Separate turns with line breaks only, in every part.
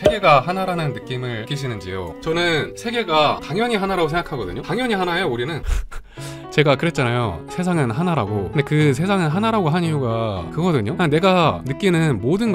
세계가 하나라는 느낌을 느끼시는지요? 저는 세계가 당연히 하나라고 생각하거든요. 당연히 하나예요, 우리는. 제가 그랬잖아요, 세상은 하나라고. 근데 그 세상은 하나라고 한 이유가 그거거든요. 그냥 내가 느끼는 모든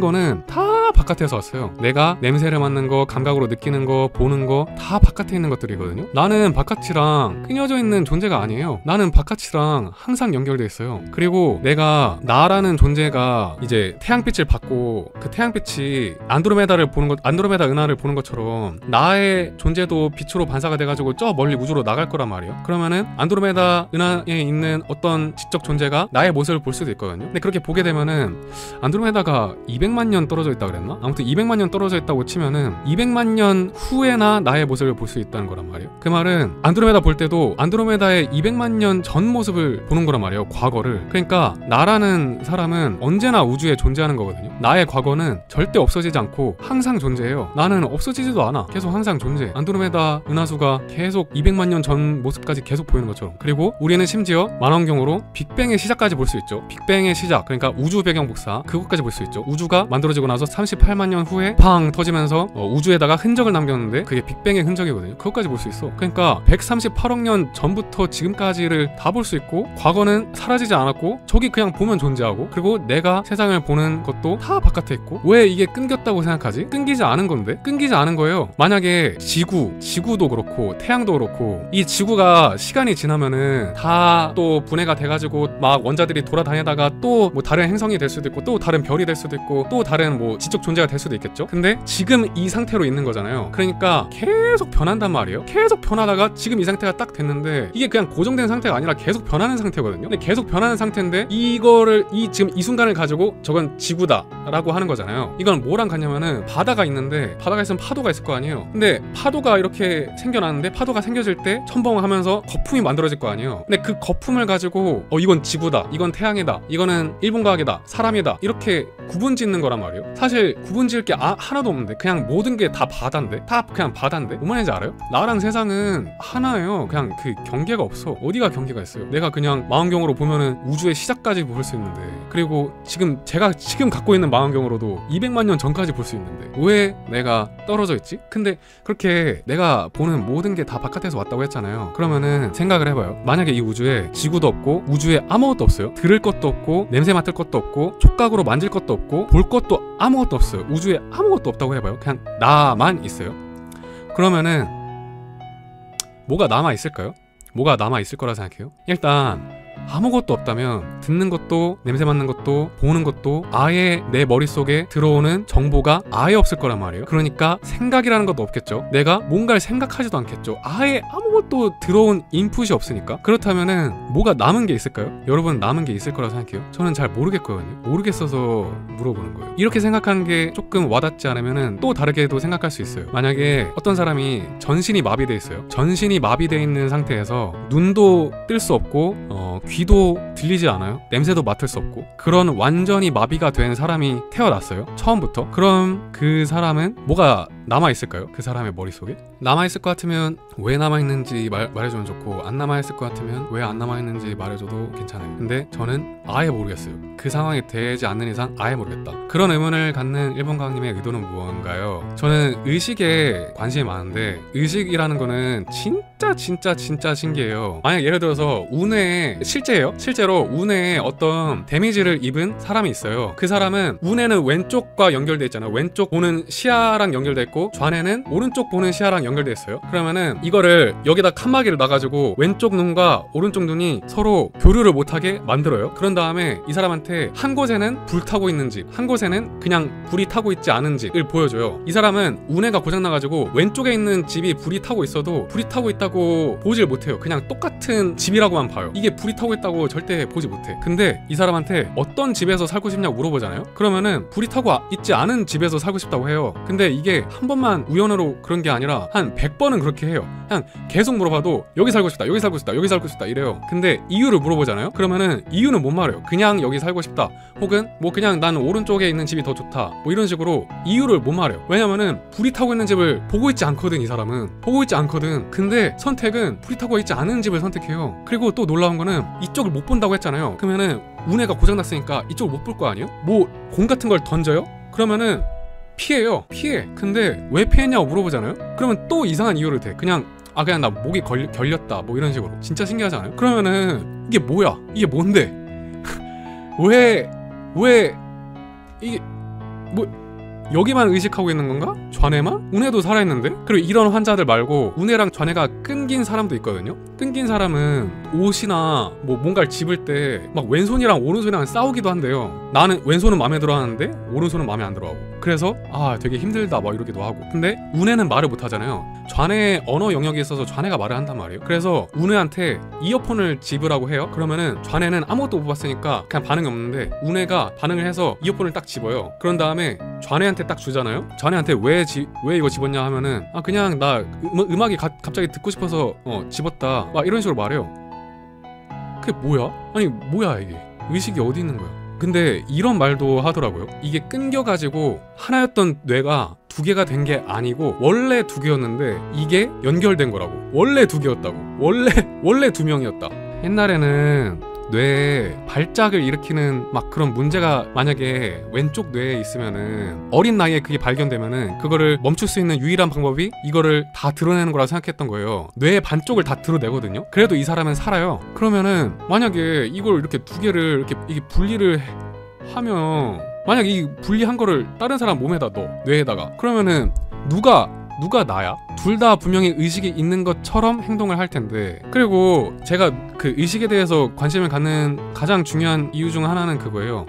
거는 다 바깥에서 왔어요. 내가 냄새를 맡는 거, 감각으로 느끼는 거, 보는 거 다 바깥에 있는 것들이거든요. 나는 바깥이랑 끊어져 있는 존재가 아니에요. 나는 바깥이랑 항상 연결돼 있어요. 그리고 내가 나라는 존재가 이제 태양빛을 받고 그 태양빛이 안드로메다 은하를 보는 것처럼 나의 존재도 빛으로 반사가 돼가지고 저 멀리 우주로 나갈 거란 말이에요. 그러면은 안드로메다 은하에 있는 어떤 지적 존재가 나의 모습을 볼 수도 있거든요. 근데 그렇게 보게 되면은 안드로메다가 200만 년 떨어져 있다 그랬나? 아무튼 200만 년 떨어져 있다고 치면은 200만 년 후에나 나의 모습을 볼 수 있다는 거란 말이에요. 그 말은 안드로메다 볼 때도 안드로메다의 200만 년 전 모습을 보는 거란 말이에요. 과거를. 그러니까 나라는 사람은 언제나 우주에 존재하는 거거든요. 나의 과거는 절대 없어지지 않고 항상 존재해요. 나는 없어지지도 않아. 계속 항상 존재해. 안드로메다 은하수가 계속 200만 년 전 모습까지 계속 보이는 것처럼. 그리고 우리는 심지어 만원경으로 빅뱅의 시작까지 볼 수 있죠. 빅뱅의 시작, 그러니까 우주 배경 복사, 그것까지 볼 수 있죠. 우주가 만들어지고 나서 38만 년 후에 팡 터지면서 우주에다가 흔적을 남겼는데 그게 빅뱅의 흔적이거든요. 그것까지 볼 수 있어. 그러니까 138억 년 전부터 지금까지를 다 볼 수 있고, 과거는 사라지지 않았고 저기 그냥 보면 존재하고, 그리고 내가 세상을 보는 것도 다 바깥에 있고. 왜 이게 끊겼다고 생각하지? 끊기지 않은 건데? 끊기지 않은 거예요. 만약에 지구도 그렇고 태양도 그렇고, 이 지구가 시간이 지나면은 다 또 분해가 돼가지고 막 원자들이 돌아다니다가 또 뭐 다른 행성이 될 수도 있고, 또 다른 별이 될 수도 있고, 또 다른 뭐 지적 존재가 될 수도 있겠죠. 근데 지금 이 상태로 있는 거잖아요. 그러니까 계속 변한단 말이에요. 계속 변하다가 지금 이 상태가 딱 됐는데, 이게 그냥 고정된 상태가 아니라 계속 변하는 상태거든요. 근데 계속 변하는 상태인데 이거를 지금 이 순간을 가지고 저건 지구다 라고 하는 거잖아요. 이건 뭐랑 같냐면은, 바다가 있는데 바다가 있으면 파도가 있을 거 아니에요. 근데 파도가 이렇게 생겨났는데, 파도가 생겨질 때 첨벙하면서 거품이 만들어질 거 아니에요. 근데 그 거품을 가지고 이건 지구다, 이건 태양이다, 이거는 일본과학이다, 사람이다, 이렇게 구분 짓는 거란 말이에요. 사실 구분 지을 게 하나도 없는데, 그냥 모든 게 다 바다인데, 다 그냥 바다인데. 뭔 말인지 알아요? 나랑 세상은 하나예요. 그냥 그 경계가 없어. 어디가 경계가 있어요? 내가 그냥 망원경으로 보면은 우주의 시작까지 볼 수 있는데, 그리고 제가 지금 갖고 있는 망원경으로도 200만 년 전까지 볼 수 있는데 왜 내가 떨어져 있지? 근데 그렇게 내가 보는 모든 게 다 바깥에서 왔다고 했잖아요. 그러면은 생각을 해봐요. 만약에 이 우주에 지구도 없고, 우주에 아무것도 없어요. 들을 것도 없고, 냄새 맡을 것도 없고, 촉각으로 만질 것도 없고, 볼 것도 아무것도 없어요. 우주에 아무것도 없다고 해봐요. 그냥 나만 있어요. 그러면은 뭐가 남아있을까요? 뭐가 남아있을 거라 생각해요? 일단 아무것도 없다면 듣는 것도, 냄새 맡는 것도, 보는 것도 아예 내 머릿속에 들어오는 정보가 아예 없을 거란 말이에요. 그러니까 생각이라는 것도 없겠죠. 내가 뭔가를 생각하지도 않겠죠. 아예 아무것도 들어온 인풋이 없으니까. 그렇다면은 뭐가 남은 게 있을까요? 여러분, 남은 게 있을 거라 생각해요? 저는 잘 모르겠거든요. 모르겠어서 물어보는 거예요. 이렇게 생각하는 게 조금 와닿지 않으면은 또 다르게도 생각할 수 있어요. 만약에 어떤 사람이 전신이 마비돼 있어요. 전신이 마비돼 있는 상태에서 눈도 뜰 수 없고 귀도 들리지 않아요. 냄새도 맡을 수 없고, 그런 완전히 마비가 된 사람이 태어났어요, 처음부터. 그럼 그 사람은 뭐가 남아있을까요? 그 사람의 머릿속에? 남아있을 것 같으면 왜 남아있는지 말해주면 좋고, 안 남아있을 것 같으면 왜 안 남아있는지 말해줘도 괜찮아요. 근데 저는 아예 모르겠어요. 그 상황이 되지 않는 이상 아예 모르겠다. 그런 의문을 갖는 일본 과학님의 의도는 무언가요? 저는 의식에 관심이 많은데, 의식이라는 거는 진짜 신기해요. 만약 예를 들어서 운해에, 실제로 운해에 어떤 데미지를 입은 사람이 있어요. 그 사람은 운해는 왼쪽과 연결돼 있잖아요. 왼쪽 보는 시야랑 연결돼 있고, 좌뇌는 오른쪽 보는 시야랑 연결돼 있어요. 그러면은 이거를 여기다 칸막이를 놔가지고 왼쪽 눈과 오른쪽 눈이 서로 교류를 못하게 만들어요. 그런 다음에 이 사람한테 한 곳에는 불 타고 있는 집, 한 곳에는 그냥 불이 타고 있지 않은 집을 보여줘요. 이 사람은 운해가 고장나가지고 왼쪽에 있는 집이 불이 타고 있어도 불이 타고 있다고 보질 못해요. 그냥 똑같은 집이라고만 봐요. 이게 불이 타고 있다고 절대 보지 못해. 근데 이 사람한테 어떤 집에서 살고 싶냐고 물어보잖아요. 그러면은 불이 타고 있지 않은 집에서 살고 싶다고 해요. 근데 이게 한 번만 우연으로 그런 게 아니라 한 100번은 그렇게 해요. 그냥 계속 물어봐도 여기 살고 싶다, 여기 살고 싶다, 여기 살고 싶다 이래요. 근데 이유를 물어보잖아요. 그러면은 이유는 못 말해요. 그냥 여기 살고 싶다, 혹은 뭐 그냥 나는 오른쪽에 있는 집이 더 좋다, 뭐 이런 식으로 이유를 못 말해요. 왜냐면은 불이 타고 있는 집을 보고 있지 않거든. 이 사람은 보고 있지 않거든. 근데 선택은 불이 타고 있지 않은 집을 선택해요. 그리고 또 놀라운 거는 이쪽을 못 본다고 했잖아요. 그러면은 운해가 고장났으니까 이쪽을 못 볼 거 아니에요? 뭐 공 같은 걸 던져요? 그러면은 피해요. 피해. 근데 왜 피했냐고 물어보잖아요. 그러면 또 이상한 이유를 대. 그냥 그냥 나 목이 결렸다 뭐 이런 식으로. 진짜 신기하지 않아요? 그러면은 이게 뭐야? 이게 뭔데? 왜 이게 뭐 여기만 의식하고 있는 건가? 좌뇌만? 우뇌도 살아있는데? 그리고 이런 환자들 말고 우뇌랑 좌뇌가 끊긴 사람도 있거든요. 끊긴 사람은 옷이나 뭐 뭔가를 집을 때 막 왼손이랑 오른손이랑 싸우기도 한대요. 나는 왼손은 마음에 들어 하는데 오른손은 마음에 안 들어 하고. 그래서 되게 힘들다 막 이러기도 하고. 근데 우뇌는 말을 못 하잖아요. 좌뇌 언어 영역에 있어서 좌뇌가 말을 한단 말이에요. 그래서 우뇌한테 이어폰을 집으라고 해요. 그러면은 좌뇌는 아무것도 못 봤으니까 그냥 반응이 없는데 우뇌가 반응을 해서 이어폰을 딱 집어요. 그런 다음에 좌뇌한테 딱 주잖아요. 좌뇌한테 왜 이거 집었냐 하면은 그냥 나 음악이 갑자기 듣고 싶어서 집었다 막 이런 식으로 말해요. 그게 뭐야? 아니 뭐야 이게 의식이 어디 있는 거야? 근데 이런 말도 하더라고요. 이게 끊겨가지고 하나였던 뇌가 두 개가 된 게 아니고 원래 두 개였는데 이게 연결된 거라고. 원래 두 개였다고. 원래 두 명이었다. 옛날에는 뇌에 발작을 일으키는 막 그런 문제가 만약에 왼쪽 뇌에 있으면은 어린 나이에 그게 발견되면은 그거를 멈출 수 있는 유일한 방법이 이거를 다 드러내는 거라 생각했던 거예요. 뇌의 반쪽을 다 드러내거든요. 그래도 이 사람은 살아요. 그러면은 만약에 이걸 이렇게 두 개를 이게 분리를 하면 만약 이 분리한 거를 다른 사람 몸에다 넣어, 뇌에다가, 그러면은 누가 나야? 둘 다 분명히 의식이 있는 것처럼 행동을 할 텐데. 그리고 제가 그 의식에 대해서 관심을 갖는 가장 중요한 이유 중 하나는 그거예요.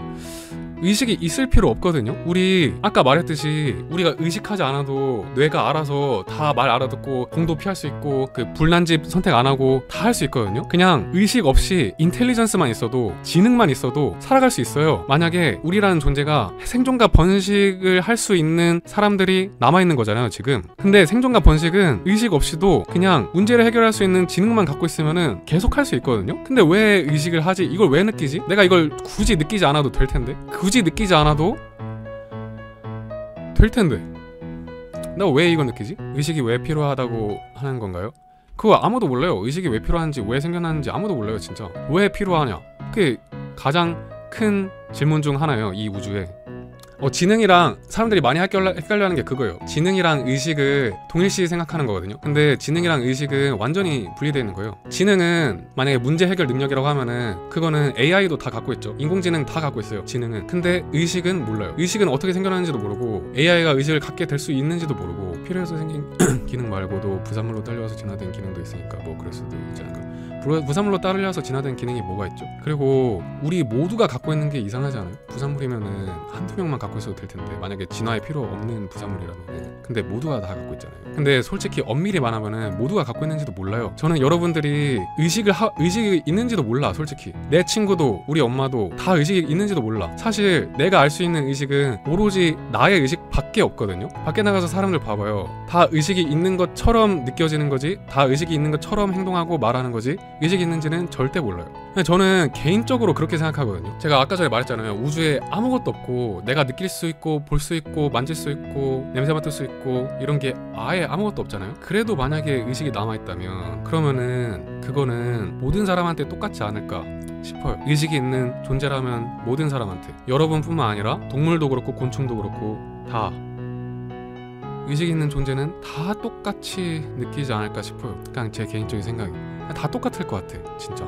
의식이 있을 필요 없거든요. 우리 아까 말했듯이 우리가 의식하지 않아도 뇌가 알아서 다 말 알아듣고 공도 피할 수 있고 그 불난집 선택 안 하고 다 할 수 있거든요. 그냥 의식 없이 인텔리전스만 있어도, 지능만 있어도 살아갈 수 있어요. 만약에 우리라는 존재가 생존과 번식을 할 수 있는 사람들이 남아있는 거잖아요 지금. 근데 생존과 번식은 의식 없이도 그냥 문제를 해결할 수 있는 지능만 갖고 있으면은 계속 할 수 있거든요. 근데 왜 의식을 하지? 이걸 왜 느끼지? 내가 이걸 굳이 느끼지 않아도 될 텐데, 굳이 느끼지 않아도 될 텐데 내가 왜 이거 느끼지? 의식이 왜 필요하다고 하는 건가요? 그거 아무도 몰라요. 의식이 왜 필요한지, 왜 생겨나는지 아무도 몰라요. 진짜 왜 필요하냐, 그게 가장 큰 질문 중 하나예요 이 우주에. 지능이랑 사람들이 많이 헷갈려하는 게 그거예요. 지능이랑 의식을 동일시 생각하는 거거든요. 근데 지능이랑 의식은 완전히 분리되어 있는 거예요. 지능은 만약에 문제 해결 능력이라고 하면은 그거는 AI도 다 갖고 있죠. 인공지능 다 갖고 있어요 지능은. 근데 의식은 몰라요. 의식은 어떻게 생겨나는지도 모르고 AI가 의식을 갖게 될 수 있는지도 모르고, 필요해서 생긴 기능 말고도 부산물로 딸려와서 진화된 기능도 있으니까 뭐 그럴 수도 있지 않을까. 부산물로 따르려서 진화된 기능이 뭐가 있죠? 그리고 우리 모두가 갖고 있는 게 이상하지 않아요? 부산물이면은 한두 명만 갖고 있어도 될 텐데, 만약에 진화에 필요 없는 부산물이라면. 근데 모두가 다 갖고 있잖아요. 근데 솔직히 엄밀히 말하면은 모두가 갖고 있는지도 몰라요. 저는 여러분들이 의식이 있는지도 몰라. 솔직히 내 친구도 우리 엄마도 다 의식이 있는지도 몰라. 사실 내가 알 수 있는 의식은 오로지 나의 의식 밖에 없거든요. 밖에 나가서 사람들 봐봐요. 다 의식이 있는 것처럼 느껴지는 거지, 다 의식이 있는 것처럼 행동하고 말하는 거지, 의식이 있는지는 절대 몰라요. 저는 개인적으로 그렇게 생각하거든요. 제가 아까 전에 말했잖아요. 우주에 아무것도 없고 내가 느낄 수 있고 볼 수 있고 만질 수 있고 냄새 맡을 수 있고 이런 게 아예 아무것도 없잖아요. 그래도 만약에 의식이 남아있다면 그러면은 그거는 모든 사람한테 똑같지 않을까 싶어요. 의식이 있는 존재라면 모든 사람한테, 여러분뿐만 아니라 동물도 그렇고 곤충도 그렇고 다 의식이 있는 존재는 다 똑같이 느끼지 않을까 싶어요. 그냥 제 개인적인 생각이. 다 똑같을 것 같아 진짜.